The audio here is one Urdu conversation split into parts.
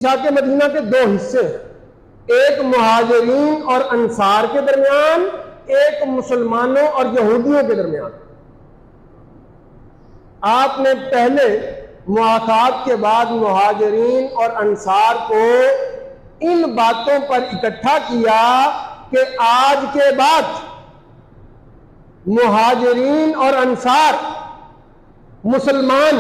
کے مدینہ کے دو حصے ہیں، ایک مہاجرین اور انصار کے درمیان، ایک مسلمانوں اور یہودیوں کے درمیان۔ آپ نے پہلے مواخات کے بعد مہاجرین اور انصار کو ان باتوں پر اکٹھا کیا کہ آج کے بعد مہاجرین اور انصار مسلمان،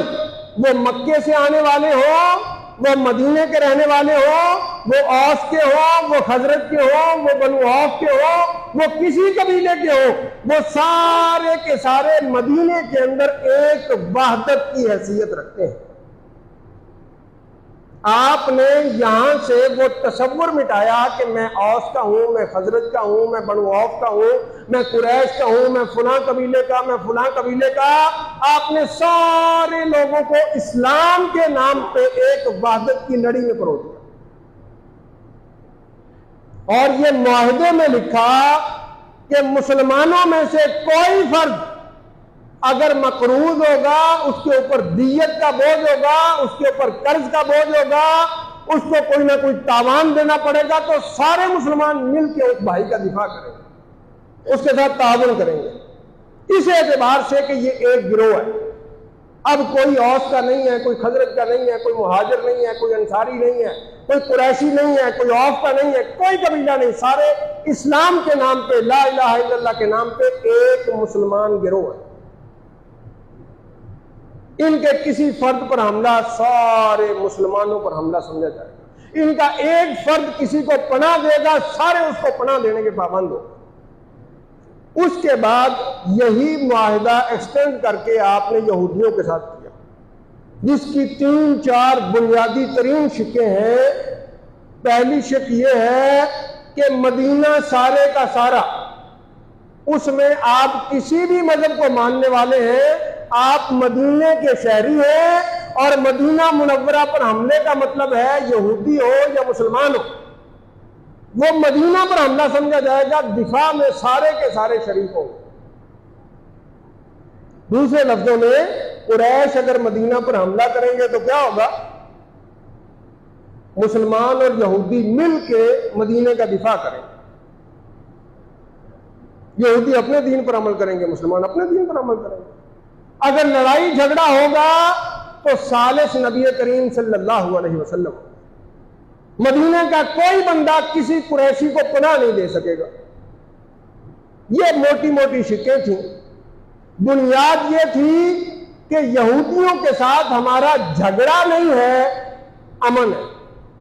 وہ مکے سے آنے والے ہوں، وہ مدینے کے رہنے والے ہوں، وہ اوس کے ہوں، وہ خزرج کے ہوں، وہ بنو عوف کے ہوں، وہ کسی قبیلے کے ہوں، وہ سارے کے سارے مدینے کے اندر ایک وحدت کی حیثیت رکھتے ہیں۔ آپ نے یہاں سے وہ تصور مٹایا کہ میں اوس کا ہوں، میں خزرج کا ہوں، میں بنو عوف کا ہوں، میں قریش کا ہوں، میں فلاں قبیلے کا، میں فلاں قبیلے کا۔ آپ نے سارے لوگوں کو اسلام کے نام پہ ایک وحدت کی لڑی میں پرو دیا، اور یہ معاہدے میں لکھا کہ مسلمانوں میں سے کوئی فرد اگر مقروض ہوگا، اس کے اوپر دیت کا بوجھ ہوگا، اس کے اوپر قرض کا بوجھ ہوگا، اس کو کوئی نہ کوئی تاوان دینا پڑے گا، تو سارے مسلمان مل کے اس بھائی کا دفاع کریں گے، اس کے ساتھ تعاون کریں گے۔ اس اعتبار سے کہ یہ ایک گروہ ہے، اب کوئی اوس کا نہیں ہے، کوئی خزرج کا نہیں ہے، کوئی مہاجر نہیں ہے، کوئی انصاری نہیں ہے، کوئی قریشی نہیں ہے، کوئی عوف کا نہیں ہے، کوئی قبیلہ نہیں، سارے اسلام کے نام پہ، لا الہ الا اللہ کے نام پہ ایک مسلمان گروہ ہے۔ ان کے کسی فرد پر حملہ سارے مسلمانوں پر حملہ سمجھا جائے گا، ان کا ایک فرد کسی کو پناہ دے گا، سارے اس کو پناہ دینے کے پابند ہو۔ اس کے بعد یہی معاہدہ ایکسٹینڈ کر کے آپ نے یہودیوں کے ساتھ کیا، جس کی 3-4 بنیادی ترین شقیں ہیں۔ پہلی شق یہ ہے کہ مدینہ سارے کا سارا، اس میں آپ کسی بھی مذہب کو ماننے والے ہیں، آپ مدینے کے شہری ہیں، اور مدینہ منورہ پر حملے کا مطلب ہے یہودی ہو یا مسلمان ہو، وہ مدینہ پر حملہ سمجھا جائے گا، دفاع میں سارے کے سارے شریک ہوں۔ دوسرے لفظوں میں قریش اگر مدینہ پر حملہ کریں گے تو کیا ہوگا؟ مسلمان اور یہودی مل کے مدینے کا دفاع کریں گے۔ یہودی اپنے دین پر عمل کریں گے، مسلمان اپنے دین پر عمل کریں گے۔ اگر لڑائی جھگڑا ہوگا تو ثالث نبی کریم صلی اللہ علیہ وسلم، مدینے کا کوئی بندہ کسی قریشی کو پناہ نہیں دے سکے گا۔ یہ موٹی موٹی شقیں تھیں۔ بنیاد یہ تھی کہ یہودیوں کے ساتھ ہمارا جھگڑا نہیں ہے، امن ہے۔